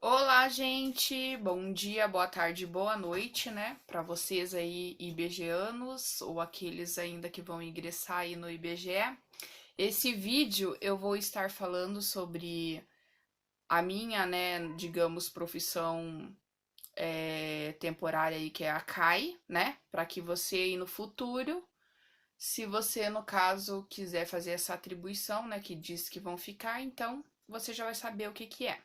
Olá, gente! Bom dia, boa tarde, boa noite, né? Para vocês aí IBGanos ou aqueles ainda que vão ingressar aí no IBGE. Esse vídeo eu vou estar falando sobre a minha, né, digamos, profissão temporária aí, que é a CAI, né? Para que você aí no futuro, se você no caso quiser fazer essa atribuição, né, que diz que vão ficar, então você já vai saber o que que é.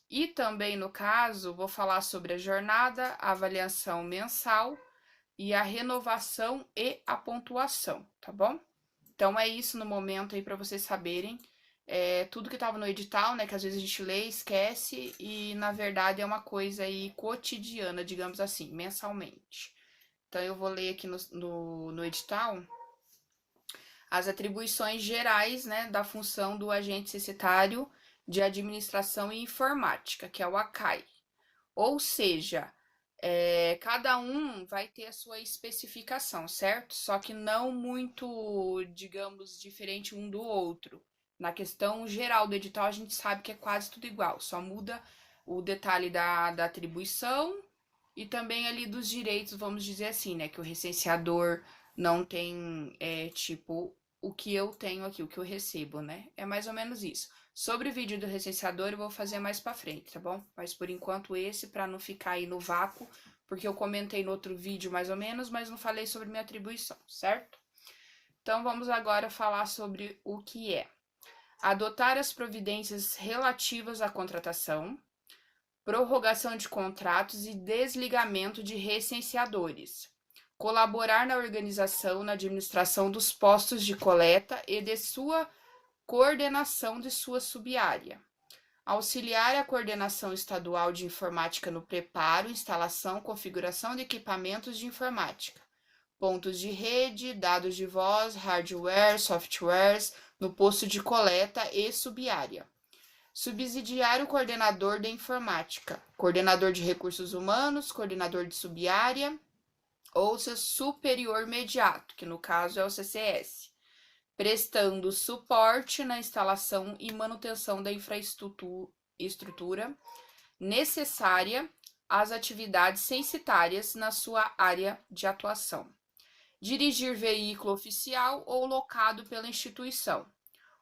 E também, no caso, vou falar sobre a jornada, a avaliação mensal e a renovação e a pontuação, tá bom? Então é isso no momento aí para vocês saberem. Tudo que estava no edital, né? Que às vezes a gente lê, esquece, e na verdade é uma coisa aí cotidiana, digamos assim, mensalmente. Então eu vou ler aqui no edital as atribuições gerais, né, da função do agente censitário de administração e informática, que é o ACAI. Ou seja, cada um vai ter a sua especificação, certo? Só que não muito, digamos, diferente um do outro. Na questão geral do edital, a gente sabe que é quase tudo igual, só muda o detalhe da atribuição e também ali dos direitos, vamos dizer assim, né? Que o recenseador não tem, tipo, o que eu tenho aqui, o que eu recebo, né? É mais ou menos isso. Sobre o vídeo do recenseador eu vou fazer mais pra frente, tá bom? Mas por enquanto esse, pra não ficar aí no vácuo, porque eu comentei no outro vídeo mais ou menos, mas não falei sobre minha atribuição, certo? Então vamos agora falar sobre o que é. Adotar as providências relativas à contratação, prorrogação de contratos e desligamento de recenseadores. Colaborar na organização, na administração dos postos de coleta e de sua coordenação de sua subárea. Auxiliar a coordenação estadual de informática no preparo, instalação, configuração de equipamentos de informática, pontos de rede, dados de voz, hardware, softwares no posto de coleta e subárea. Subsidiar o coordenador de informática, coordenador de recursos humanos, coordenador de subárea ou seu superior imediato, que no caso é o CCS, prestando suporte na instalação e manutenção da infraestrutura necessária às atividades censitárias na sua área de atuação. Dirigir veículo oficial ou locado pela instituição,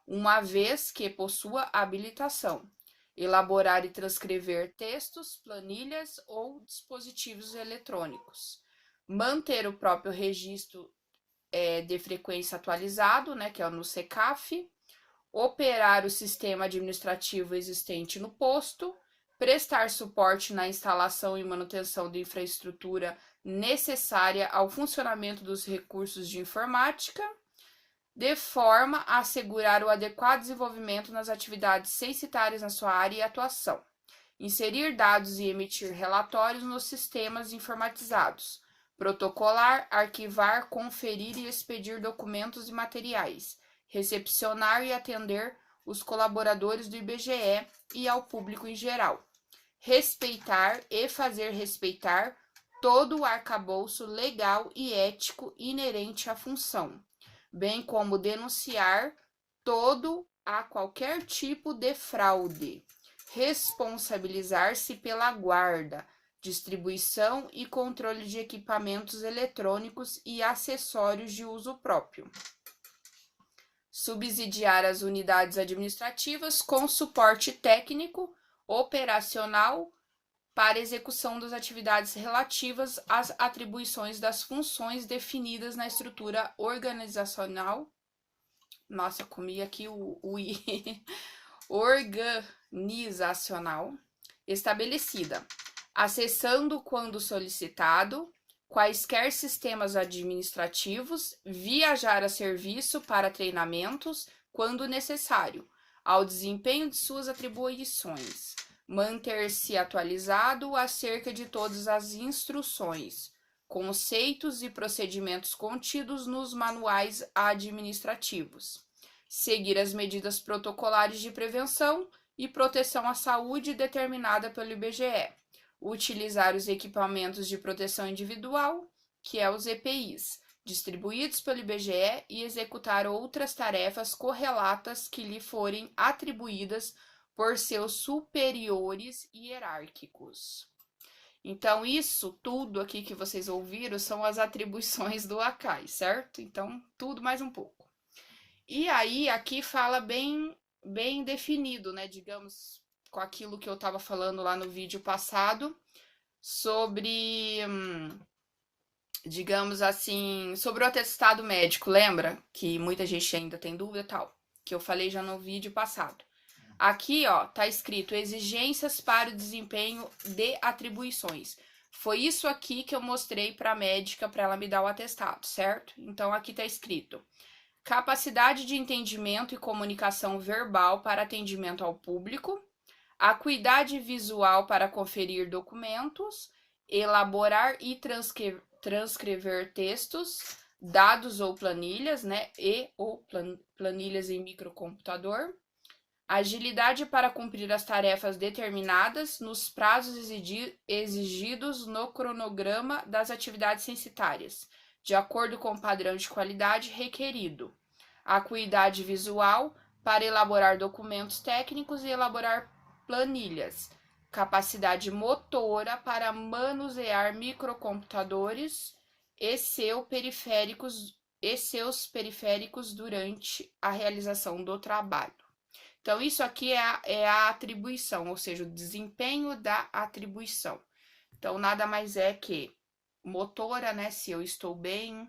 uma vez que possua habilitação. Elaborar e transcrever textos, planilhas ou dispositivos eletrônicos. Manter o próprio registro de frequência atualizado, né, que é no SECAF, operar o sistema administrativo existente no posto, prestar suporte na instalação e manutenção de infraestrutura necessária ao funcionamento dos recursos de informática, de forma a assegurar o adequado desenvolvimento nas atividades censitárias na sua área e atuação. Inserir dados e emitir relatórios nos sistemas informatizados. Protocolar, arquivar, conferir e expedir documentos e materiais. Recepcionar e atender os colaboradores do IBGE e ao público em geral. Respeitar e fazer respeitar todo o arcabouço legal e ético inerente à função, bem como denunciar todo a qualquer tipo de fraude. Responsabilizar-se pela guarda, distribuição e controle de equipamentos eletrônicos e acessórios de uso próprio. Subsidiar as unidades administrativas com suporte técnico, operacional, para execução das atividades relativas às atribuições das funções definidas na estrutura organizacional. Nossa, comi aqui o I. Organizacional estabelecida, acessando quando solicitado quaisquer sistemas administrativos, viajar a serviço para treinamentos quando necessário, ao desempenho de suas atribuições, manter-se atualizado acerca de todas as instruções, conceitos e procedimentos contidos nos manuais administrativos, seguir as medidas protocolares de prevenção e proteção à saúde determinada pelo IBGE, utilizar os equipamentos de proteção individual, que é os EPIs, distribuídos pelo IBGE e executar outras tarefas correlatas que lhe forem atribuídas por seus superiores hierárquicos. Então, isso tudo aqui que vocês ouviram são as atribuições do Akai, certo? Então, tudo mais um pouco. E aí, aqui fala bem definido, né? Digamos, com aquilo que eu estava falando lá no vídeo passado, sobre, digamos assim, sobre o atestado médico, lembra? Que muita gente ainda tem dúvida e tal, que eu falei já no vídeo passado. Aqui, ó, tá escrito exigências para o desempenho de atribuições. Foi isso aqui que eu mostrei para a médica para ela me dar o atestado, certo? Então aqui tá escrito: capacidade de entendimento e comunicação verbal para atendimento ao público, acuidade visual para conferir documentos, elaborar e transcrever textos, dados ou planilhas, né? Ou planilhas em microcomputador. Agilidade para cumprir as tarefas determinadas nos prazos exigidos no cronograma das atividades censitárias, de acordo com o padrão de qualidade requerido. Acuidade visual para elaborar documentos técnicos e elaborar planilhas. Capacidade motora para manusear microcomputadores e seus periféricos durante a realização do trabalho. Então, isso aqui é a atribuição, ou seja, o desempenho da atribuição. Então, nada mais é que motora, né? Se eu estou bem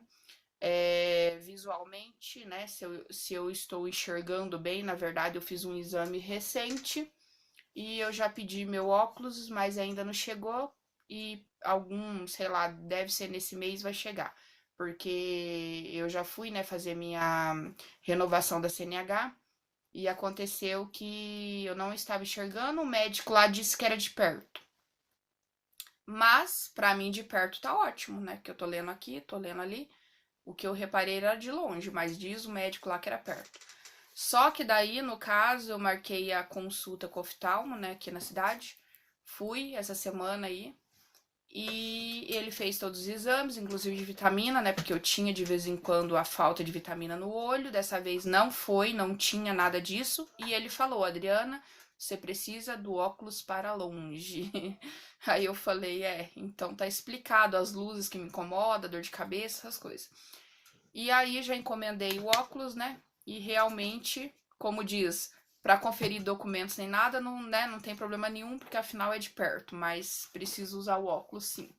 visualmente, né? Se eu estou enxergando bem, na verdade, eu fiz um exame recente e eu já pedi meu óculos, mas ainda não chegou. E sei lá, deve ser nesse mês, vai chegar. Porque eu já fui, né, fazer minha renovação da CNH. E aconteceu que eu não estava enxergando, o médico lá disse que era de perto. Mas, pra mim, de perto tá ótimo, né? Que eu tô lendo aqui, tô lendo ali. O que eu reparei era de longe, mas diz o médico lá que era perto. Só que daí, no caso, eu marquei a consulta com o oftalmo, né? Aqui na cidade. Fui essa semana aí. E ele fez todos os exames, inclusive de vitamina, né? Porque eu tinha de vez em quando a falta de vitamina no olho. Dessa vez não tinha nada disso. E ele falou: Adriana, você precisa do óculos para longe. Aí eu falei: então tá explicado as luzes que me incomodam, dor de cabeça, essas coisas. E aí já encomendei o óculos, né? E realmente, como diz, para conferir documentos nem nada, não, né, não tem problema nenhum, porque afinal é de perto, mas preciso usar o óculos sim.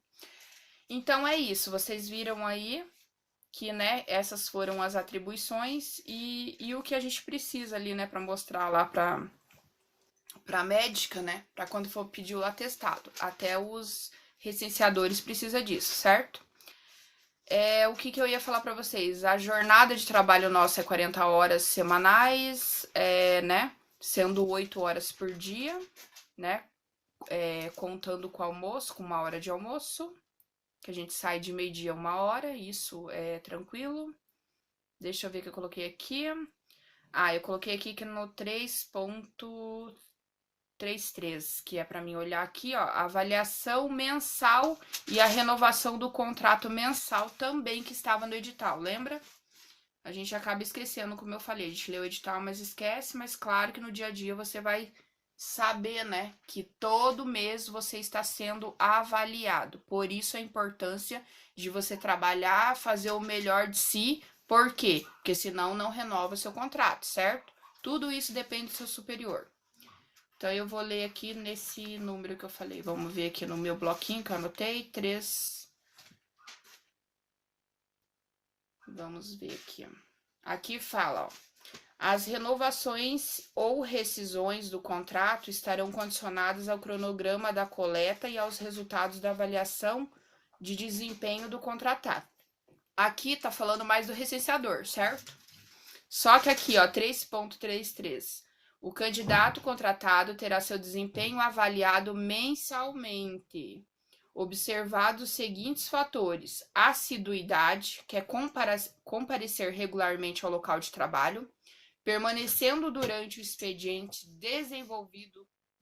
Então é isso, vocês viram aí que, né, essas foram as atribuições e o que a gente precisa ali, né, para mostrar lá para médica, né, para quando for pedir o atestado. Até os recenseadores precisa disso, certo? O que eu ia falar para vocês? A jornada de trabalho nossa é 40 horas semanais, né? Sendo 8 horas por dia, né? Contando com o almoço, com 1 hora de almoço, que a gente sai de meio-dia a 1 hora, isso é tranquilo. Deixa eu ver o que eu coloquei aqui. Eu coloquei aqui que no 3.33, que é para mim olhar aqui, ó, a avaliação mensal e a renovação do contrato mensal também que estava no edital, lembra? A gente acaba esquecendo, como eu falei, a gente lê o edital, mas esquece, mas claro que no dia a dia você vai saber, né, que todo mês você está sendo avaliado. Por isso a importância de você trabalhar, fazer o melhor de si. Por quê? Porque senão não renova seu contrato, certo? Tudo isso depende do seu superior. Então, eu vou ler aqui nesse número que eu falei. Vamos ver aqui no meu bloquinho que eu anotei. 3. Vamos ver aqui. Aqui fala, ó. As renovações ou rescisões do contrato estarão condicionadas ao cronograma da coleta e aos resultados da avaliação de desempenho do contratado. Aqui tá falando mais do recenseador, certo? Só que aqui, ó, 3.33. O candidato contratado terá seu desempenho avaliado mensalmente, observados os seguintes fatores: assiduidade, que é comparecer regularmente ao local de trabalho, permanecendo durante o expediente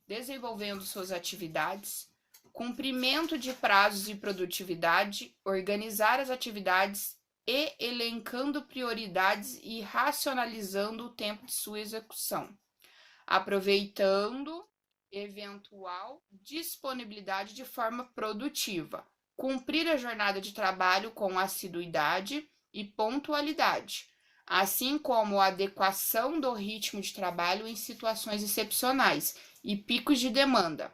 desenvolvendo suas atividades, cumprimento de prazos e produtividade, organizar as atividades e elencando prioridades e racionalizando o tempo de sua execução. aproveitando eventual disponibilidade de forma produtiva, cumprir a jornada de trabalho com assiduidade e pontualidade, assim como a adequação do ritmo de trabalho em situações excepcionais e picos de demanda,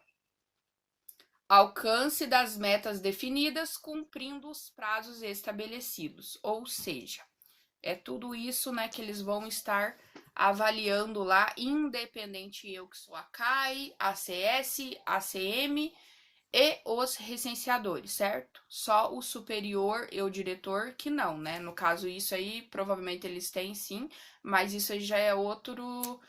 alcance das metas definidas, cumprindo os prazos estabelecidos, ou seja, é tudo isso, né, que eles vão estar avaliando lá, independente eu que sou a CAI, a CS, a CM e os recenseadores, certo? Só o superior e o diretor que não, né? No caso, isso aí, provavelmente eles têm sim, mas isso aí já é outro,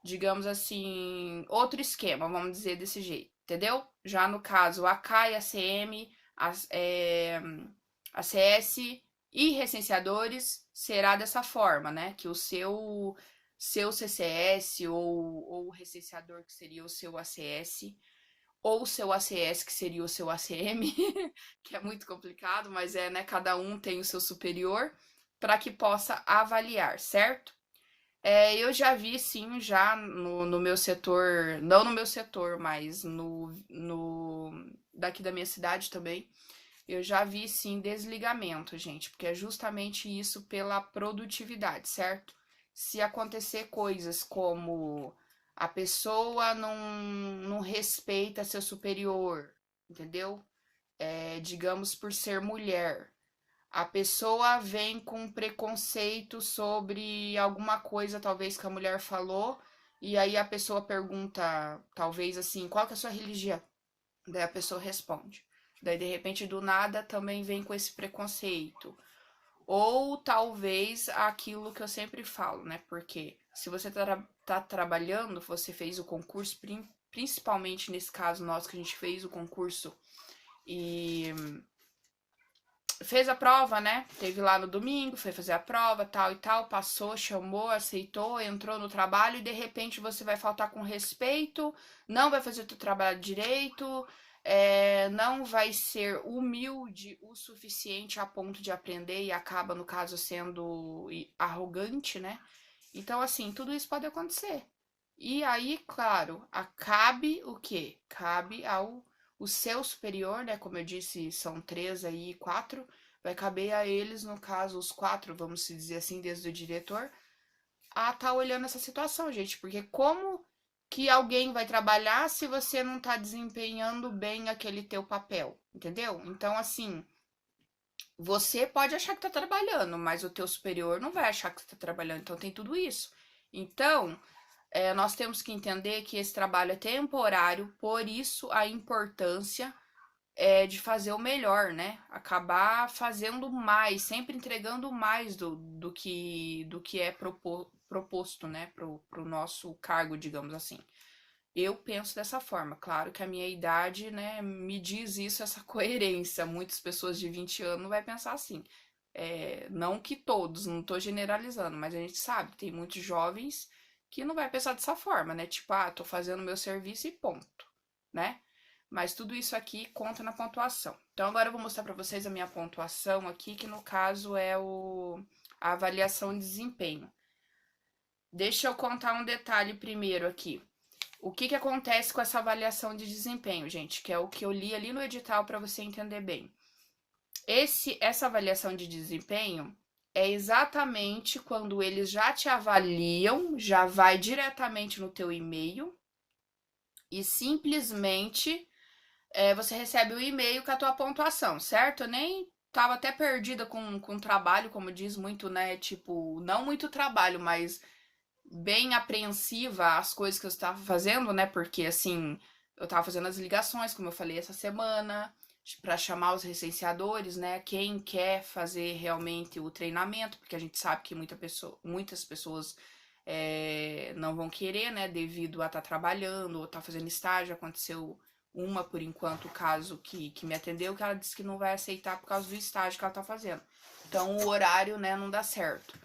digamos assim, outro esquema, vamos dizer desse jeito, entendeu? Já no caso, a CAI, a CM, a CS e recenseadores será dessa forma, né? Que o seu CCS ou o recenseador, que seria o seu ACS, ou o seu ACS, que seria o seu ACM, que é muito complicado, mas é, né? Cada um tem o seu superior para que possa avaliar, certo? Eu já vi, sim, já no meu setor, não no meu setor, mas daqui da minha cidade também, eu já vi, sim, desligamento, gente, porque é justamente isso pela produtividade, certo? Se acontecer coisas como a pessoa não respeita seu superior, entendeu? Digamos por ser mulher, a pessoa vem com preconceito sobre alguma coisa, talvez, que a mulher falou, e aí a pessoa pergunta, talvez assim, qual que é a sua religião? Daí a pessoa responde. Daí, de repente, do nada, também vem com esse preconceito. Ou talvez aquilo que eu sempre falo, né? Porque se você tá trabalhando, você fez o concurso, principalmente nesse caso nosso que a gente fez o concurso e fez a prova, né? Teve lá no domingo, foi fazer a prova, tal e tal, passou, chamou, aceitou, entrou no trabalho e de repente você vai faltar com respeito, não vai fazer o seu trabalho direito, não vai ser humilde o suficiente a ponto de aprender e acaba, no caso, sendo arrogante, né? Então, assim, tudo isso pode acontecer. E aí, claro, cabe o quê? Cabe ao o seu superior, né? Como eu disse, são três aí, quatro. Vai caber a eles, no caso, os quatro, vamos dizer assim, desde o diretor, a estar olhando essa situação, gente. Porque como que alguém vai trabalhar se você não está desempenhando bem aquele teu papel, entendeu? Então, assim, você pode achar que está trabalhando, mas o teu superior não vai achar que está trabalhando. Então, tem tudo isso. Então, nós temos que entender que esse trabalho é temporário, por isso a importância de fazer o melhor, né? Acabar fazendo mais, sempre entregando mais do que é proposto, né? Pro nosso cargo, digamos assim. Eu penso dessa forma. Claro que a minha idade, né, me diz isso, essa coerência. Muitas pessoas de 20 anos não vai pensar assim. Não que todos, não estou generalizando, mas a gente sabe que tem muitos jovens que não vai pensar dessa forma, né? Tipo, tô fazendo meu serviço e ponto, né? Mas tudo isso aqui conta na pontuação. Então agora eu vou mostrar para vocês a minha pontuação aqui, que no caso é a avaliação de desempenho. Deixa eu contar um detalhe primeiro aqui. O que acontece com essa avaliação de desempenho, gente? Que é o que eu li ali no edital para você entender bem. Essa avaliação de desempenho é exatamente quando eles já te avaliam, já vai diretamente no teu e-mail e simplesmente você recebe o e-mail com a tua pontuação, certo? Eu nem tava até perdida com trabalho, como diz muito, né? Tipo, não muito trabalho, mas bem apreensiva as coisas que eu estava fazendo, né? Porque assim, eu estava fazendo as ligações, como eu falei essa semana, para chamar os recenseadores, né? Quem quer fazer realmente o treinamento, porque a gente sabe que muitas pessoas não vão querer, né? Devido a estar trabalhando ou estar fazendo estágio. Aconteceu uma, por enquanto, o caso que me atendeu, que ela disse que não vai aceitar por causa do estágio que ela tá fazendo. Então, o horário, né, não dá certo.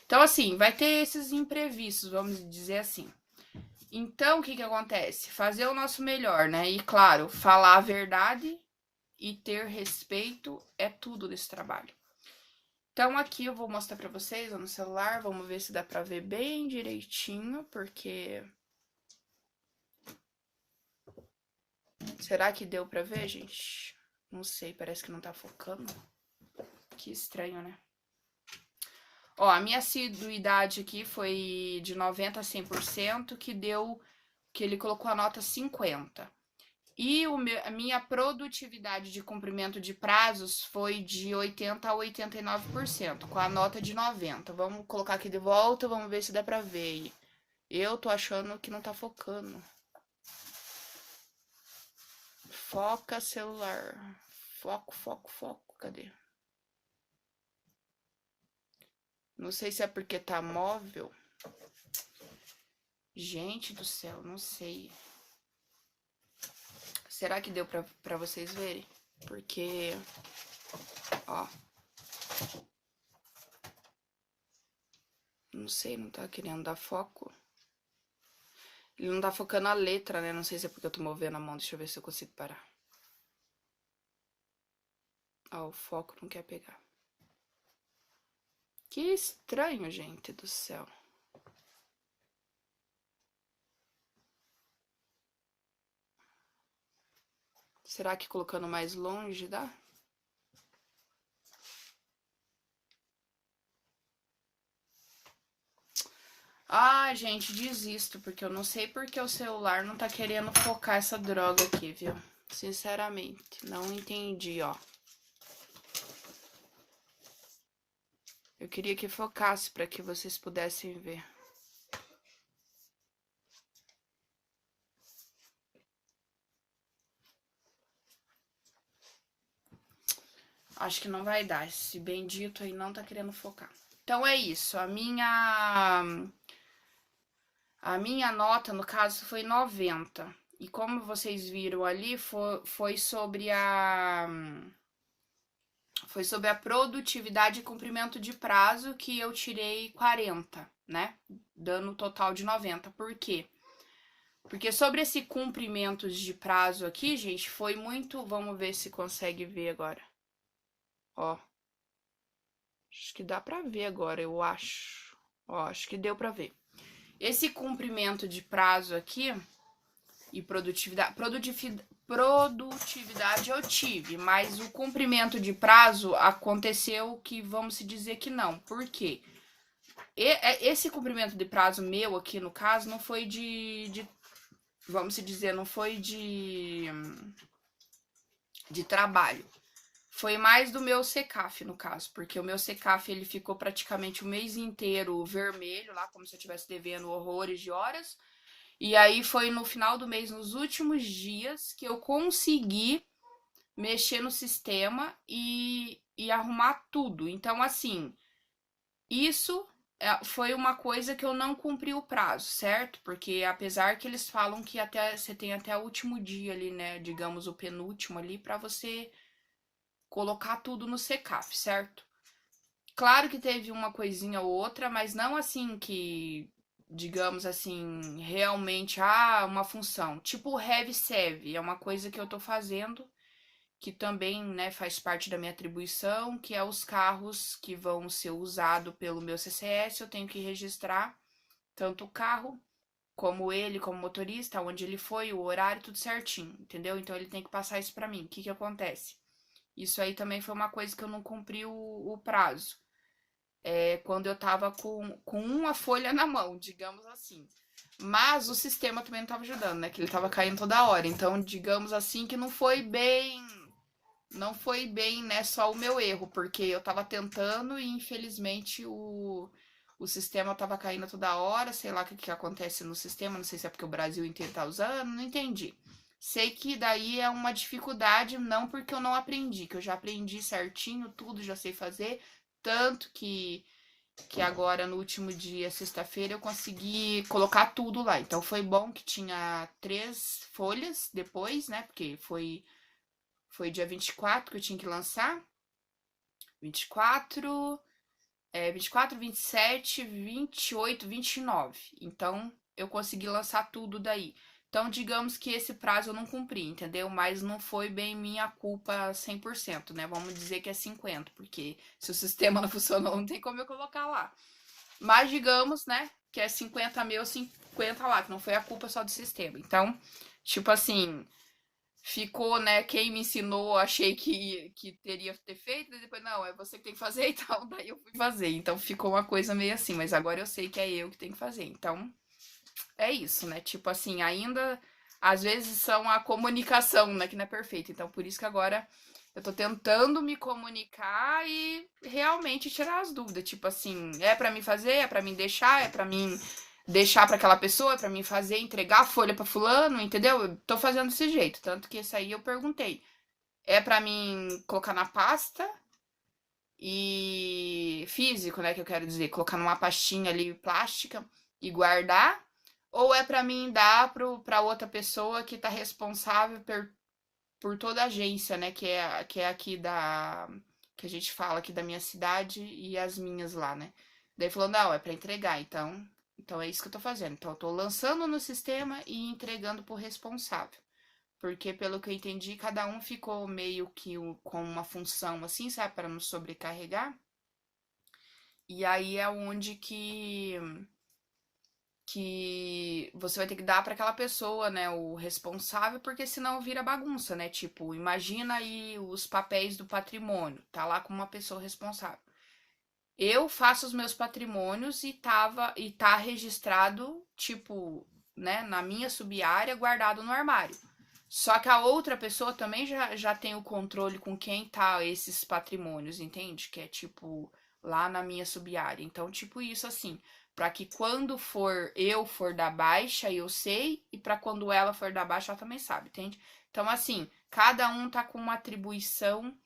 Então, assim, vai ter esses imprevistos, vamos dizer assim. Então, o que acontece? Fazer o nosso melhor, né? E, claro, falar a verdade e ter respeito é tudo nesse trabalho. Então, aqui eu vou mostrar pra vocês no celular. Vamos ver se dá pra ver bem direitinho, porque Será que deu pra ver, gente? Não sei, parece que não tá focando. Que estranho, né? Ó, a minha assiduidade aqui foi de 90 a 100%, que ele colocou a nota 50. E a minha produtividade de cumprimento de prazos foi de 80 a 89%, com a nota de 90. Vamos colocar aqui de volta, vamos ver se dá pra ver aí. Eu tô achando que não tá focando. Foca celular. Foco, foco, foco. Cadê? Não sei se é porque tá móvel. Gente do céu, não sei. Será que deu pra vocês verem? Porque, ó. Não sei, não tá querendo dar foco. Ele não tá focando a letra, né? Não sei se é porque eu tô movendo a mão. Deixa eu ver se eu consigo parar. Ó, o foco não quer pegar. Que estranho, gente do céu. Será que colocando mais longe dá? Ah, gente, desisto, porque eu não sei porque o celular não tá querendo focar essa droga aqui, viu? Sinceramente, não entendi, ó. Eu queria que focasse para que vocês pudessem ver. Acho que não vai dar. Esse bendito aí não tá querendo focar. Então é isso. A minha nota, no caso, foi 90. E como vocês viram ali, foi sobre a produtividade e cumprimento de prazo que eu tirei 40, né? Dando um total de 90. Por quê? Porque sobre esse cumprimento de prazo aqui, gente, foi muito. Vamos ver se consegue ver agora. Ó. Acho que dá pra ver agora, eu acho. Ó, acho que deu pra ver. Esse cumprimento de prazo aqui e produtividade eu tive, mas o cumprimento de prazo aconteceu que vamos se dizer que não. Por quê? Esse cumprimento de prazo meu aqui no caso não foi vamos se dizer, não foi de trabalho. Foi mais do meu CCAF, no caso, porque o meu CCAF ele ficou praticamente o mês inteiro vermelho, lá como se eu estivesse devendo horrores de horas. E aí foi no final do mês, nos últimos dias, que eu consegui mexer no sistema e arrumar tudo. Então, assim, isso foi uma coisa que eu não cumpri o prazo, certo? Porque apesar que eles falam que até você tem até o último dia ali, né? Digamos o penúltimo ali, para você colocar tudo no CCAF, certo? Claro que teve uma coisinha ou outra, mas não assim que, digamos assim, realmente, uma função. Tipo o Heavy Save, é uma coisa que eu tô fazendo, que também, né, faz parte da minha atribuição, que é os carros que vão ser usados pelo meu CCS, eu tenho que registrar tanto o carro, como ele, como motorista, onde ele foi, o horário, tudo certinho, entendeu? Então ele tem que passar isso pra mim. O que que acontece? Isso aí também foi uma coisa que eu não cumpri o prazo. Quando eu tava com uma folha na mão, digamos assim. Mas o sistema também não tava ajudando, né? Que ele tava caindo toda hora. Então, digamos assim, que não foi bem. Não foi bem, né, só o meu erro, porque eu tava tentando e infelizmente o sistema tava caindo toda hora. Sei lá o que, que acontece no sistema, não sei se é porque o Brasil inteiro tá usando, não entendi. Sei que daí é uma dificuldade, não porque eu não aprendi, que eu já aprendi certinho, tudo já sei fazer, tanto que agora no último dia, sexta-feira, eu consegui colocar tudo lá. Então foi bom que tinha 3 folhas depois, né? Porque foi dia 24 que eu tinha que lançar. 24, 24, 27, 28, 29. Então eu consegui lançar tudo daí. Então, digamos que esse prazo eu não cumpri, entendeu? Mas não foi bem minha culpa 100%, né? Vamos dizer que é 50%, porque se o sistema não funcionou, não tem como eu colocar lá. Mas digamos, né, que é 50 meu, 50 lá, que não foi a culpa só do sistema. Então, tipo assim, ficou, né? Quem me ensinou, achei que teria que ter feito, e depois, não, é você que tem que fazer e tal. Daí eu fui fazer. Então ficou uma coisa meio assim, mas agora eu sei que é eu que tenho que fazer. Então é isso, né? Tipo assim, ainda às vezes são a comunicação, né, que não é perfeita. Então por isso que agora eu tô tentando me comunicar e realmente tirar as dúvidas. Tipo assim, é pra mim fazer, é pra mim deixar, é pra mim deixar pra aquela pessoa, é pra mim fazer, entregar a folha pra fulano, entendeu? Eu tô fazendo desse jeito, tanto que esse aí eu perguntei. É pra mim colocar na pasta e físico, né, que eu quero dizer, colocar numa pastinha ali plástica e guardar, ou é pra mim dar pra outra pessoa que tá responsável por toda a agência, né, que é aqui que a gente fala aqui da minha cidade e as minhas lá, né? Daí falou: "Não, é pra entregar". Então é isso que eu tô fazendo. Então eu tô lançando no sistema e entregando pro responsável. Porque pelo que eu entendi, cada um ficou meio que com uma função assim, sabe, para não sobrecarregar. E aí é onde que você vai ter que dar para aquela pessoa, né, o responsável, porque senão vira bagunça, né? Tipo, imagina aí os papéis do patrimônio, tá lá com uma pessoa responsável. Eu faço os meus patrimônios e tá registrado, tipo, né, na minha sub-área, guardado no armário. Só que a outra pessoa também já tem o controle com quem tá esses patrimônios, entende? Que é tipo lá na minha sub-área. Então, tipo isso assim, para que quando for da baixa, eu sei, e para quando ela for da baixa, ela também sabe, entende? Então, assim, cada um tá com uma atribuição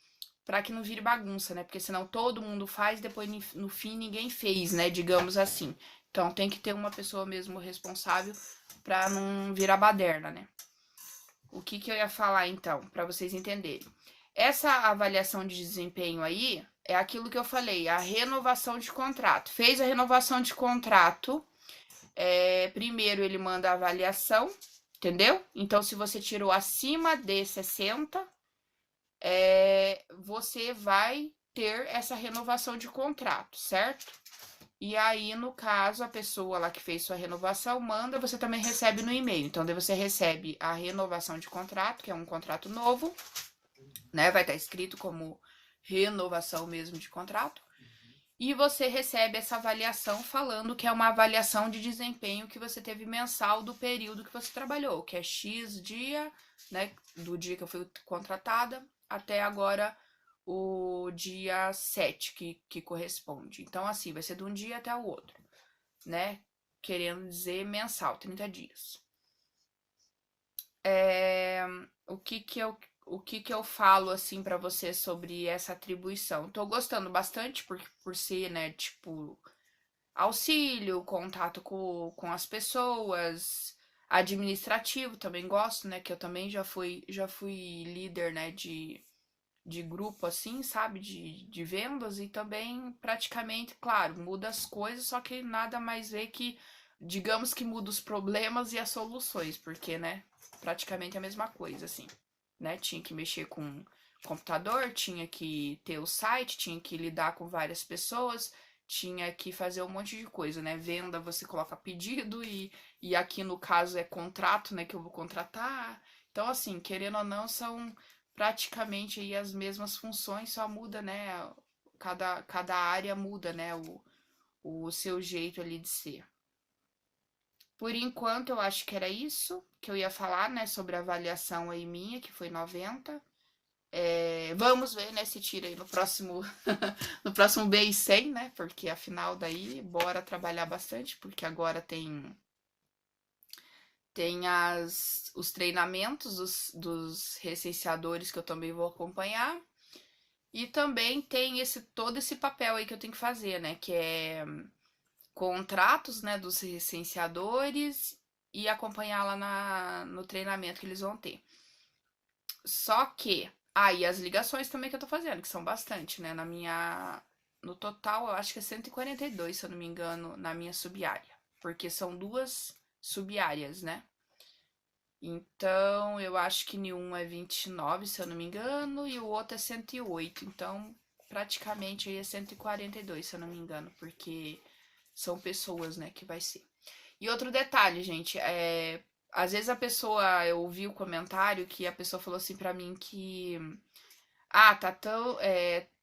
para que não vire bagunça, né? Porque senão todo mundo faz, depois no fim ninguém fez, né? Digamos assim. Então tem que ter uma pessoa mesmo responsável para não virar baderna, né? O que eu ia falar então, para vocês entenderem? Essa avaliação de desempenho aí é aquilo que eu falei, a renovação de contrato. Fez a renovação de contrato, primeiro ele manda a avaliação, entendeu? Então, se você tirou acima de 60, você vai ter essa renovação de contrato, certo? E aí, no caso, a pessoa lá que fez sua renovação manda, você também recebe no e-mail. Então, daí você recebe a renovação de contrato, que é um contrato novo, né? Vai estar escrito como renovação mesmo de contrato. E você recebe essa avaliação falando que é uma avaliação de desempenho que você teve mensal do período que você trabalhou, que é X dia, né? Do dia que eu fui contratada até agora o dia 7 que corresponde. Então, assim, vai ser de um dia até o outro, né? Querendo dizer mensal, 30 dias. É, o que que eu, o que que eu falo, assim, pra você sobre essa atribuição? Tô gostando bastante por ser, né, tipo, auxílio, contato com as pessoas, administrativo também gosto, né, que eu também já fui líder, né, de grupo, assim, sabe? De vendas e também praticamente, claro, muda as coisas, só que nada mais é que, digamos que muda os problemas e as soluções, porque, né? Praticamente a mesma coisa, assim, né? Tinha que mexer com computador, tinha que ter o site, tinha que lidar com várias pessoas, tinha que fazer um monte de coisa, né? Venda, você coloca pedido e aqui no caso é contrato, né? Que eu vou contratar. Então, assim, querendo ou não, são praticamente aí as mesmas funções, só muda, né? Cada área muda, né? O seu jeito ali de ser. Por enquanto, eu acho que era isso que eu ia falar, né? Sobre a avaliação aí minha, que foi 90. Vamos ver, né? Se tira aí no próximo, no próximo mês 100, né? Porque afinal daí, bora trabalhar bastante, porque agora tem os treinamentos dos recenseadores que eu também vou acompanhar. E também tem todo esse papel aí que eu tenho que fazer, né? Que é contratos, né, dos licenciadores e acompanhar lá no treinamento que eles vão ter. Só que aí as ligações também que eu tô fazendo, que são bastante, né? No total, eu acho que é 142, se eu não me engano, na minha sub-área. Porque são duas sub-áreas, né? Então, eu acho que nenhum é 29, se eu não me engano, e o outro é 108. Então, praticamente aí é 142, se eu não me engano, porque são pessoas, né, que vai ser. E outro detalhe, gente, às vezes a pessoa, eu ouvi o comentário que a pessoa falou assim pra mim que, ah, tá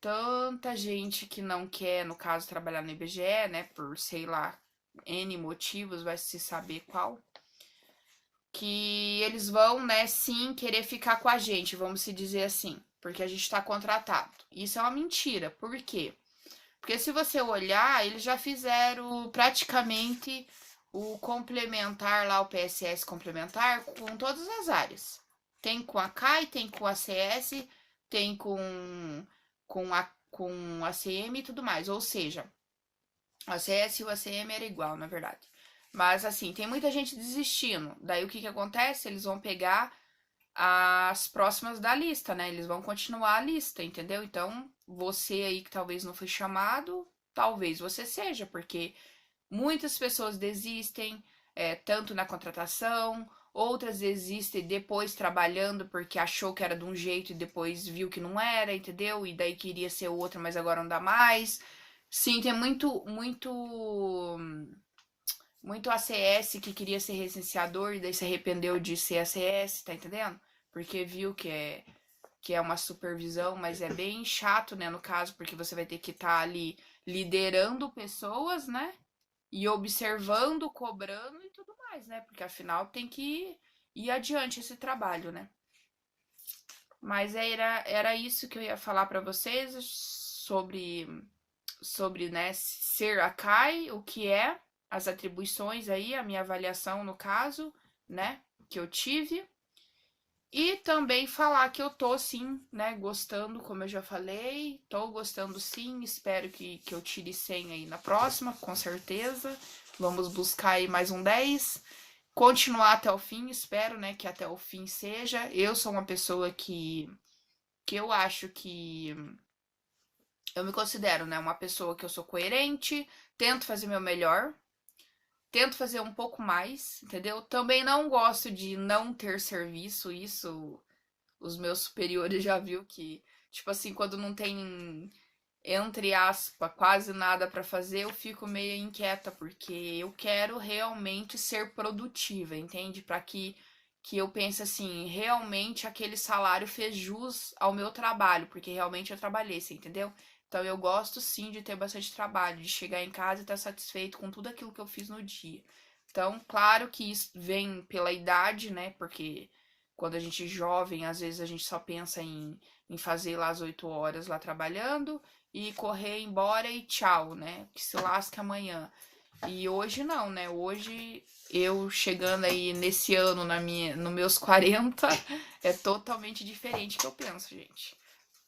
tanta gente que não quer, no caso, trabalhar no IBGE, né, por, sei lá, N motivos, vai se saber qual, que eles vão, né, sim, querer ficar com a gente, vamos se dizer assim, porque a gente tá contratado. Isso é uma mentira. Por quê? Porque se você olhar, eles já fizeram praticamente o complementar lá, o PSS complementar, com todas as áreas. Tem com a CAI, tem com a CS, tem com a CM e tudo mais. Ou seja, a CS e o ACM era igual, na verdade. Mas assim, tem muita gente desistindo. Daí o que que acontece? Eles vão pegar as próximas da lista, né? Eles vão continuar a lista, entendeu? Então, você aí que talvez não foi chamado, talvez você seja, porque muitas pessoas desistem, tanto na contratação, outras desistem depois trabalhando porque achou que era de um jeito e depois viu que não era, entendeu? E daí queria ser outra, mas agora não dá mais. Sim, tem muito ACS que queria ser recenseador e daí se arrependeu de ser ACS, tá entendendo? Porque viu que é uma supervisão, mas é bem chato, né, no caso, porque você vai ter que estar ali liderando pessoas, né? E observando, cobrando e tudo mais, né? Porque afinal tem que ir adiante esse trabalho, né? Mas era isso que eu ia falar para vocês sobre, né, ser a CAI, o que é, as atribuições aí, a minha avaliação no caso, né, que eu tive. E também falar que eu tô sim, né, gostando, como eu já falei, tô gostando sim, espero que eu tire 100 aí na próxima, com certeza. Vamos buscar aí mais um 10, continuar até o fim, espero, né, que até o fim seja. Eu sou uma pessoa que eu acho que eu me considero, né, uma pessoa que eu sou coerente, tento fazer meu melhor, tento fazer um pouco mais, entendeu? Também não gosto de não ter serviço, isso os meus superiores já viu que, tipo assim, quando não tem, entre aspas, quase nada pra fazer, eu fico meio inquieta, porque eu quero realmente ser produtiva, entende? Pra que eu pense assim, realmente aquele salário fez jus ao meu trabalho, porque realmente eu trabalhei, você entendeu? Então eu gosto sim de ter bastante trabalho, de chegar em casa e estar satisfeito com tudo aquilo que eu fiz no dia. Então, claro que isso vem pela idade, né? Porque quando a gente é jovem, às vezes a gente só pensa em fazer lá as 8 horas lá trabalhando e correr embora e tchau, né? Que se lasque amanhã. E hoje não, né? Hoje eu chegando aí nesse ano nos meus 40 é totalmente diferente que eu penso, gente.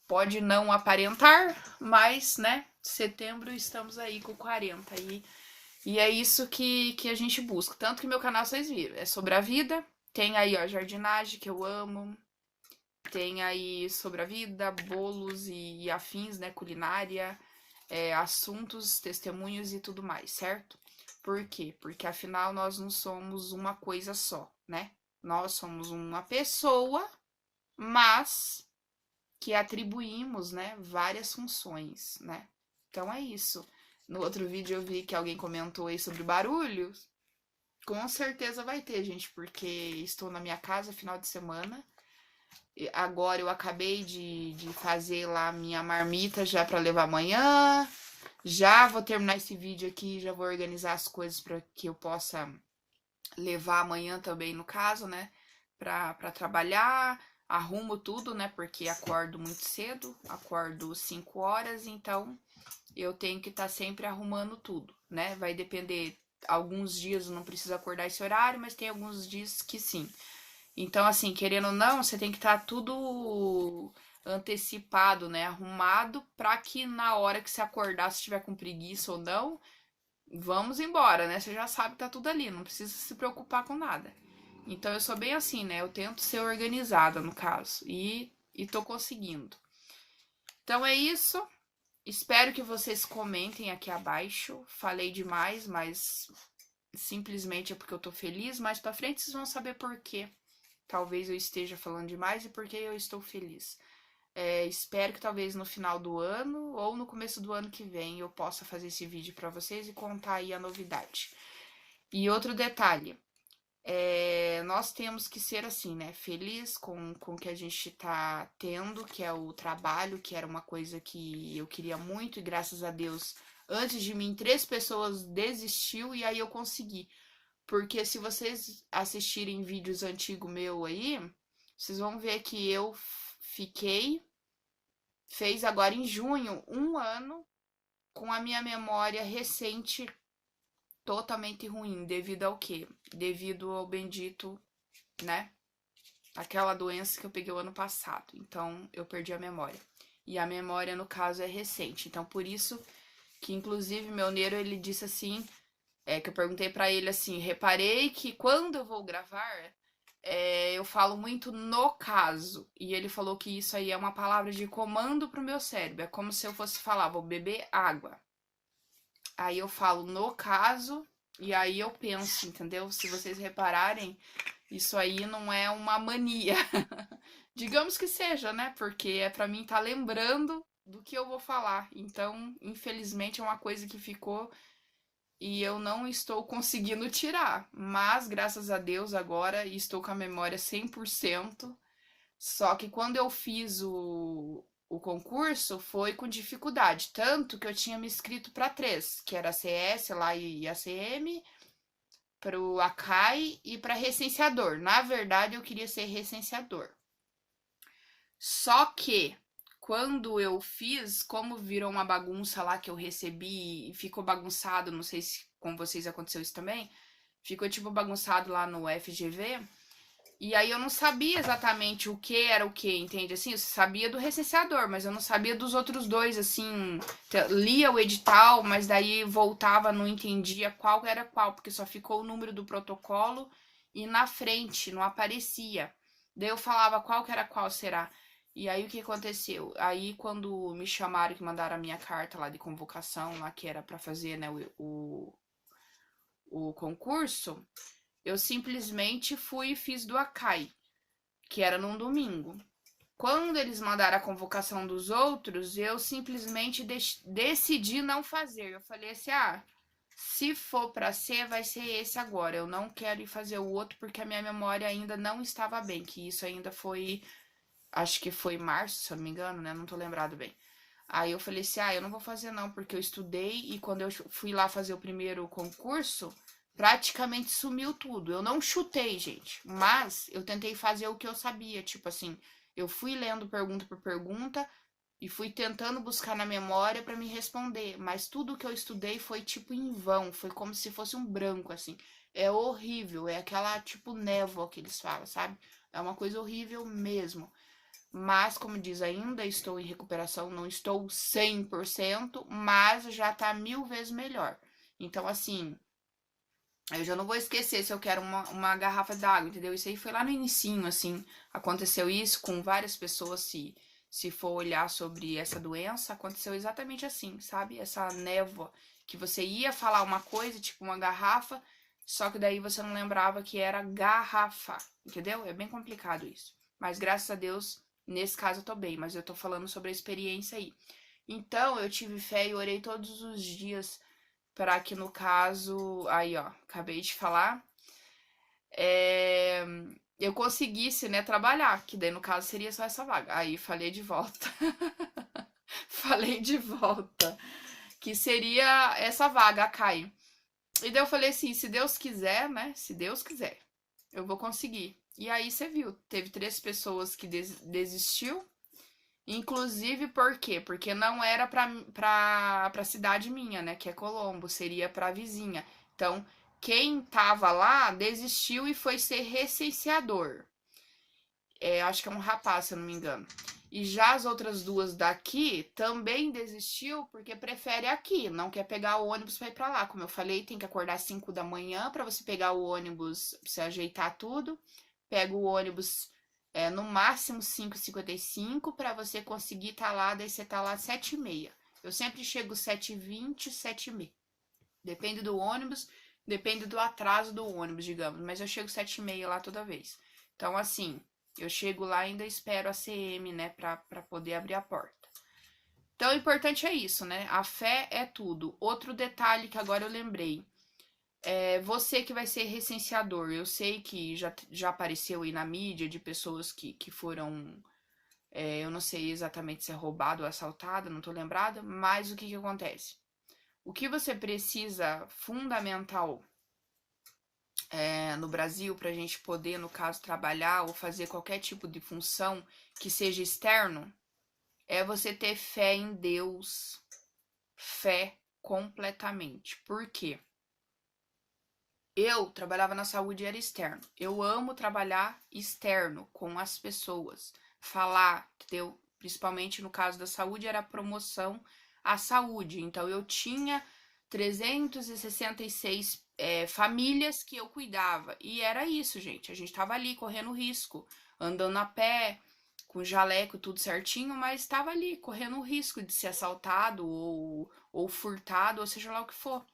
Pode não aparentar, mas, né? Setembro estamos aí com 40 e é isso que a gente busca. Tanto que meu canal vocês viram, é sobre a vida. Tem aí, ó, jardinagem, que eu amo. Tem aí sobre a vida, bolos e afins, né? Culinária, assuntos, testemunhos e tudo mais, certo? Por quê? Porque afinal nós não somos uma coisa só, né? Nós somos uma pessoa, mas que atribuímos, né, várias funções, né? Então é isso. No outro vídeo eu vi que alguém comentou aí sobre barulhos. Com certeza vai ter, gente, porque estou na minha casa final de semana. Agora eu acabei de fazer lá minha marmita já para levar amanhã. Já vou terminar esse vídeo aqui, já vou organizar as coisas para que eu possa levar amanhã também, no caso, né? Para trabalhar. Arrumo tudo, né? Porque acordo muito cedo, acordo 5 horas, então eu tenho que estar sempre arrumando tudo, né? Vai depender. Alguns dias eu não preciso acordar esse horário, mas tem alguns dias que sim. Então, assim, querendo ou não, você tem que estar tudo antecipado, né? Arrumado para que na hora que você acordar, se tiver com preguiça ou não, vamos embora, né? Você já sabe que tá tudo ali, não precisa se preocupar com nada. Então eu sou bem assim, né? Eu tento ser organizada no caso e tô conseguindo. Então é isso. Espero que vocês comentem aqui abaixo. Falei demais, mas simplesmente é porque eu tô feliz. Mais pra frente vocês vão saber por quê. Talvez eu esteja falando demais e porque eu estou feliz. Espero que talvez no final do ano ou no começo do ano que vem eu possa fazer esse vídeo para vocês e contar aí a novidade. E outro detalhe, Nós temos que ser assim, né? Feliz com o que a gente tá tendo, que é o trabalho, que era uma coisa que eu queria muito, e graças a Deus, antes de mim, 3 pessoas desistiu e aí eu consegui. Porque se vocês assistirem vídeos antigos meu aí, vocês vão ver que eu fez agora em junho, 1 ano, com a minha memória recente totalmente ruim. Devido ao quê? Devido ao bendito, né? Aquela doença que eu peguei o ano passado. Então, eu perdi a memória. E a memória, no caso, é recente. Então, por isso que, inclusive, meu Neiro, ele disse assim, que eu perguntei pra ele assim, reparei que quando eu vou gravar, eu falo muito no caso. E ele falou que isso aí é uma palavra de comando pro meu cérebro. É como se eu fosse falar, vou beber água. Aí eu falo no caso, e aí eu penso, entendeu? Se vocês repararem, isso aí não é uma mania. Digamos que seja, né? Porque é pra mim estar lembrando do que eu vou falar. Então, infelizmente, é uma coisa que ficou e eu não estou conseguindo tirar. Mas, graças a Deus, agora estou com a memória 100%. Só que quando eu fiz o concurso, foi com dificuldade. Tanto que eu tinha me inscrito para 3, que era a CS lá e a CM, para o ACAI e para recenseador. Na verdade, eu queria ser recenseador. Só que quando eu fiz, como virou uma bagunça lá que eu recebi e ficou bagunçado, não sei se com vocês aconteceu isso também, ficou tipo bagunçado lá no FGV. E aí eu não sabia exatamente o que era o que, entende? Assim, eu sabia do recenseador, mas eu não sabia dos outros dois, assim. Lia o edital, mas daí voltava, não entendia qual era qual, porque só ficou o número do protocolo e na frente, não aparecia. Daí eu falava qual que era qual, será? E aí o que aconteceu? Aí quando me chamaram, que mandaram a minha carta lá de convocação, lá que era pra fazer, né, o concurso, eu simplesmente fui e fiz do Akai, que era num domingo. Quando eles mandaram a convocação dos outros, eu simplesmente decidi não fazer. Eu falei assim: se for para ser, vai ser esse agora. Eu não quero ir fazer o outro porque a minha memória ainda não estava bem. Que isso ainda foi, acho que foi março, se eu não me engano, né? Não tô lembrado bem. Aí eu falei assim: eu não vou fazer não, porque eu estudei e quando eu fui lá fazer o primeiro concurso, praticamente sumiu tudo. Eu não chutei, gente, mas eu tentei fazer o que eu sabia, tipo assim, eu fui lendo pergunta por pergunta e fui tentando buscar na memória para me responder, mas tudo que eu estudei foi tipo em vão, foi como se fosse um branco assim. É horrível, é aquela tipo névoa que eles falam, sabe? É uma coisa horrível mesmo. Mas, como diz, ainda estou em recuperação, não estou 100%, mas já tá 1000 vezes melhor. Então, assim, eu já não vou esquecer se eu quero uma garrafa d'água, entendeu? Isso aí foi lá no inicinho, assim, aconteceu isso com várias pessoas, se for olhar sobre essa doença, aconteceu exatamente assim, sabe? Essa névoa, que você ia falar uma coisa, tipo uma garrafa, só que daí você não lembrava que era garrafa, entendeu? É bem complicado isso. Mas graças a Deus, nesse caso eu tô bem, mas eu tô falando sobre a experiência aí. Então, eu tive fé e orei todos os dias para que no caso, aí ó, acabei de falar, é, eu conseguisse, né, trabalhar, que daí no caso seria só essa vaga. Aí falei de volta, falei de volta, que seria essa vaga, a Caio. E daí eu falei assim, se Deus quiser, né, se Deus quiser, eu vou conseguir. E aí você viu, teve 3 pessoas que desistiu, inclusive por quê? Porque não era pra cidade minha, né? Que é Colombo, seria pra vizinha. Então, quem tava lá desistiu e foi ser recenseador. Acho que é um rapaz, se eu não me engano. E já as outras 2 daqui também desistiu porque prefere aqui, não quer pegar o ônibus para ir para lá. Como eu falei, tem que acordar 5 da manhã para você pegar o ônibus, pra você ajeitar tudo. Pega o ônibus no máximo 5h55 para você conseguir estar lá, daí você tá lá 7h30. Eu sempre chego 7h20, 7h30. Depende do ônibus, depende do atraso do ônibus, digamos, mas eu chego 7h30 lá toda vez. Então, assim, eu chego lá e ainda espero a CM, né, pra poder abrir a porta. Então, o importante é isso, né? A fé é tudo. Outro detalhe que agora eu lembrei. É você que vai ser recenseador. Eu sei que já apareceu aí na mídia de pessoas que foram, eu não sei exatamente se é roubado ou assaltado, não tô lembrada, mas o que que acontece? O que você precisa fundamental no Brasil para a gente poder, no caso, trabalhar ou fazer qualquer tipo de função que seja externo, é você ter fé em Deus, fé completamente. Por quê? Eu trabalhava na saúde e era externo. Eu amo trabalhar externo com as pessoas, falar, entendeu? Principalmente no caso da saúde, era promoção à saúde. Então eu tinha 366 famílias que eu cuidava. E era isso, gente. A gente tava ali correndo risco, andando a pé, com jaleco, tudo certinho, mas estava ali correndo o risco de ser assaltado ou furtado, ou seja lá o que for.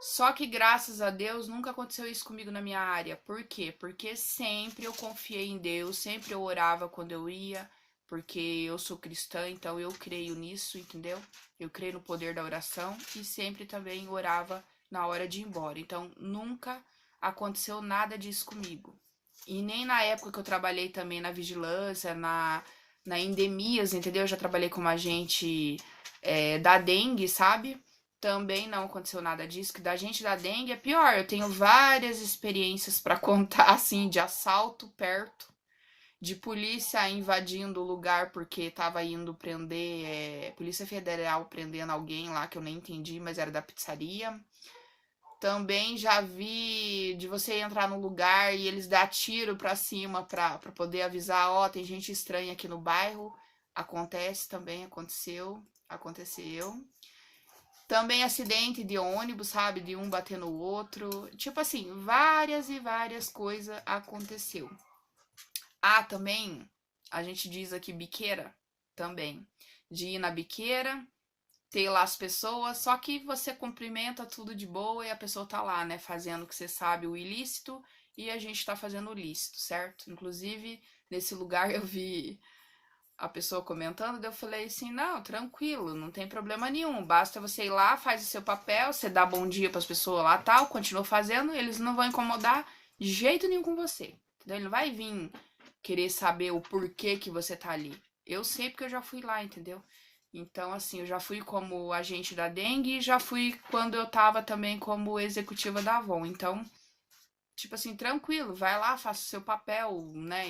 Só que graças a Deus nunca aconteceu isso comigo na minha área. Por quê? Porque sempre eu confiei em Deus, sempre eu orava quando eu ia, porque eu sou cristã, então eu creio nisso, entendeu? Eu creio no poder da oração e sempre também orava na hora de ir embora. Então nunca aconteceu nada disso comigo. E nem na época que eu trabalhei também na vigilância, na endemias, entendeu? Eu já trabalhei como agente da dengue, sabe? Também não aconteceu nada disso, que da gente da dengue é pior. Eu tenho várias experiências para contar, assim, de assalto perto, de polícia invadindo o lugar porque tava indo prender, Polícia Federal prendendo alguém lá que eu nem entendi, mas era da pizzaria. Também já vi de você entrar no lugar e eles dar tiro pra cima pra poder avisar, ó, tem gente estranha aqui no bairro. Acontece também, aconteceu. Também acidente de ônibus, sabe? De um bater no outro. Tipo assim, várias e várias coisas aconteceu. Ah, também, a gente diz aqui biqueira, também. De ir na biqueira, ter lá as pessoas, só que você cumprimenta tudo de boa e a pessoa tá lá, né? Fazendo o que você sabe, o ilícito, e a gente tá fazendo o lícito, certo? Inclusive, nesse lugar eu vi a pessoa comentando, daí eu falei assim, não, tranquilo, não tem problema nenhum, basta você ir lá, faz o seu papel, você dá bom dia para as pessoas lá, tal, continua fazendo, eles não vão incomodar de jeito nenhum com você, entendeu? Ele não vai vir querer saber o porquê que você tá ali. Eu sei porque eu já fui lá, entendeu? Então, assim, eu já fui como agente da dengue e já fui quando eu tava também como executiva da Avon. Então, tipo assim, tranquilo, vai lá, faça o seu papel, né,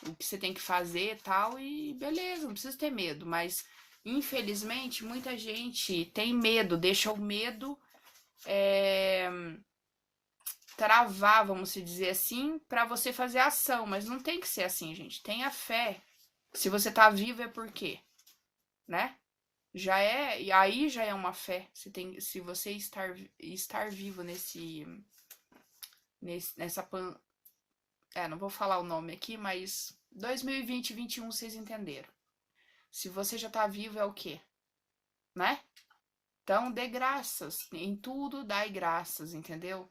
o que você tem que fazer e tal, e beleza, não precisa ter medo, mas infelizmente muita gente tem medo, deixa o medo é, travar, vamos se dizer assim, pra você fazer ação, mas não tem que ser assim, gente, tenha fé. Se você tá vivo é por quê, né? Já é, e aí já é uma fé, se você estar vivo nessa não vou falar o nome aqui, mas 2020 e 2021 vocês entenderam. Se você já tá vivo é o quê? Né? Então dê graças, em tudo dai graças, entendeu?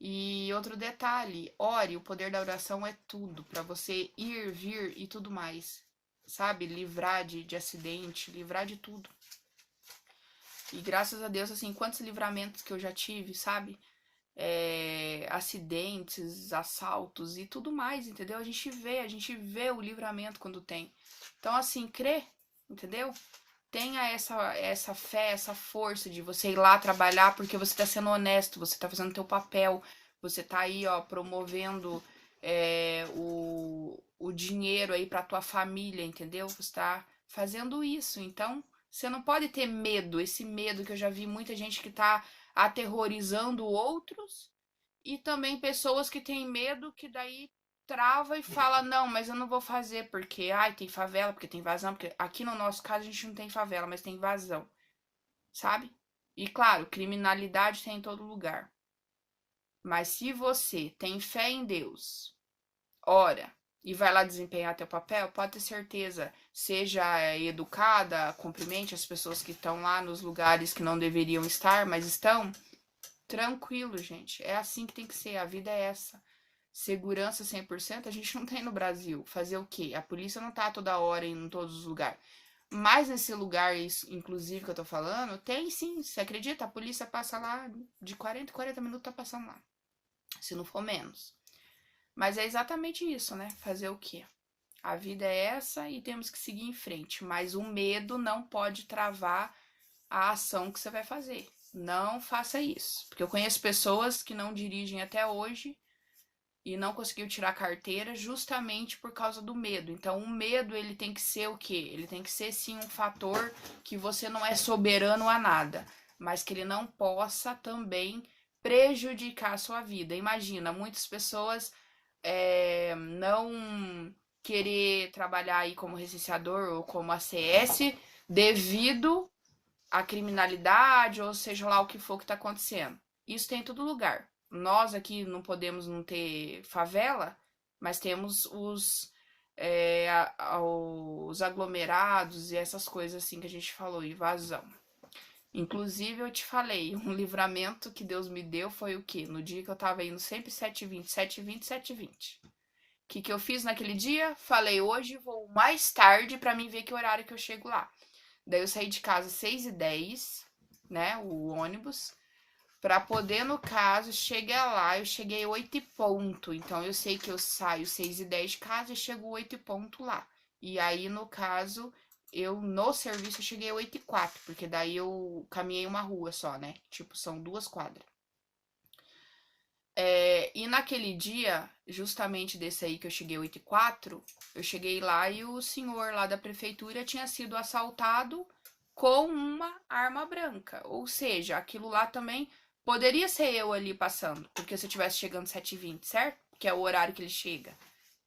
E outro detalhe, ore, o poder da oração é tudo, para você ir, vir e tudo mais. Sabe? Livrar de acidente, livrar de tudo. E graças a Deus, assim, quantos livramentos que eu já tive, sabe? Acidentes, assaltos e tudo mais, entendeu? A gente vê o livramento quando tem. Então, assim, crê, entendeu? Tenha essa fé, essa força de você ir lá trabalhar porque você tá sendo honesto, você tá fazendo o teu papel, você tá aí, ó, promovendo o dinheiro aí pra tua família, entendeu? Você tá fazendo isso, então você não pode ter medo, esse medo que eu já vi muita gente que tá aterrorizando outros e também pessoas que têm medo que daí trava e fala, não, mas eu não vou fazer porque, ai, tem favela, porque tem vazão, porque aqui no nosso caso a gente não tem favela, mas tem vazão, sabe? E claro, criminalidade tem em todo lugar. Mas se você tem fé em Deus, ora, e vai lá desempenhar teu papel, pode ter certeza, seja educada, cumprimente as pessoas que estão lá nos lugares que não deveriam estar, mas estão, tranquilo, gente. É assim que tem que ser, a vida é essa. Segurança 100% a gente não tem no Brasil. Fazer o quê? A polícia não tá toda hora em todos os lugares. Mas nesse lugar, inclusive, que eu tô falando, tem sim, você acredita? A polícia passa lá de 40 em 40 minutos, tá passando lá. Se não for menos. Mas é exatamente isso, né? Fazer o quê? A vida é essa e temos que seguir em frente. Mas o medo não pode travar a ação que você vai fazer. Não faça isso. Porque eu conheço pessoas que não dirigem até hoje e não conseguiu tirar a carteira justamente por causa do medo. Então, o medo, ele tem que ser o quê? Ele tem que ser, sim, um fator que você não é soberano a nada, mas que ele não possa também prejudicar a sua vida. Imagina, muitas pessoas não querer trabalhar aí como recenseador ou como ACS devido à criminalidade, ou seja lá o que for que está acontecendo. Isso tem em todo lugar. Nós aqui não podemos não ter favela, mas temos os aglomerados e essas coisas assim que a gente falou, invasão. Inclusive, eu te falei, um livramento que Deus me deu foi o quê? No dia que eu tava indo sempre 7h20, 7h20, 7h20. O que eu fiz naquele dia? Falei, hoje vou mais tarde pra mim ver que horário que eu chego lá. Daí eu saí de casa 6h10, né, o ônibus, pra poder, no caso, chegar lá. Eu cheguei 8 e ponto, então eu sei que eu saio 6h10 de casa e chego 8 e ponto lá. E aí, no caso, eu no serviço eu cheguei 8h04, porque daí eu caminhei uma rua só, né? Tipo, são 2 quadras. E naquele dia, justamente desse aí que eu cheguei 8h04, eu cheguei lá e o senhor lá da prefeitura tinha sido assaltado com uma arma branca. Ou seja, aquilo lá também poderia ser eu ali passando, porque se eu tivesse chegando 7h20, certo? Que é o horário que ele chega.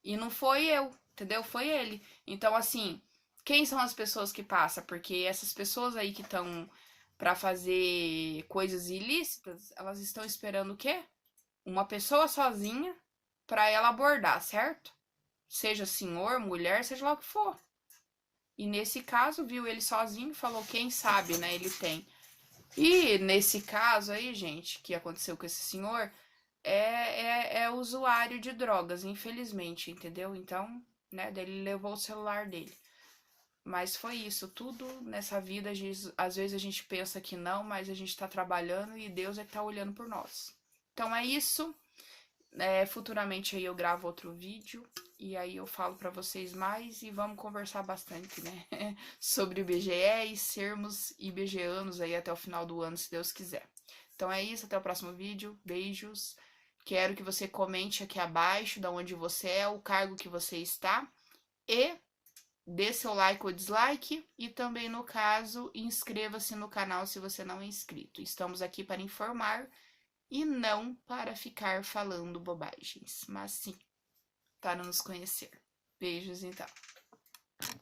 E não foi eu, entendeu? Foi ele. Então, assim, quem são as pessoas que passam? Porque essas pessoas aí que estão pra fazer coisas ilícitas, elas estão esperando o quê? Uma pessoa sozinha para ela abordar, certo? Seja senhor, mulher, seja lá o que for. E nesse caso, viu ele sozinho e falou, quem sabe, né? Ele tem. E nesse caso aí, gente, que aconteceu com esse senhor, é usuário de drogas, infelizmente, entendeu? Então, né, daí ele levou o celular dele. Mas foi isso, tudo nessa vida, às vezes a gente pensa que não, mas a gente tá trabalhando e Deus é que tá olhando por nós. Então é isso. Futuramente aí eu gravo outro vídeo e aí eu falo pra vocês mais e vamos conversar bastante, né? Sobre o IBGE e sermos IBGeanos aí até o final do ano, se Deus quiser. Então é isso, até o próximo vídeo. Beijos. Quero que você comente aqui abaixo da onde você é, o cargo que você está e dê seu like ou dislike e também, no caso, inscreva-se no canal se você não é inscrito. Estamos aqui para informar e não para ficar falando bobagens, mas sim para nos conhecer. Beijos então.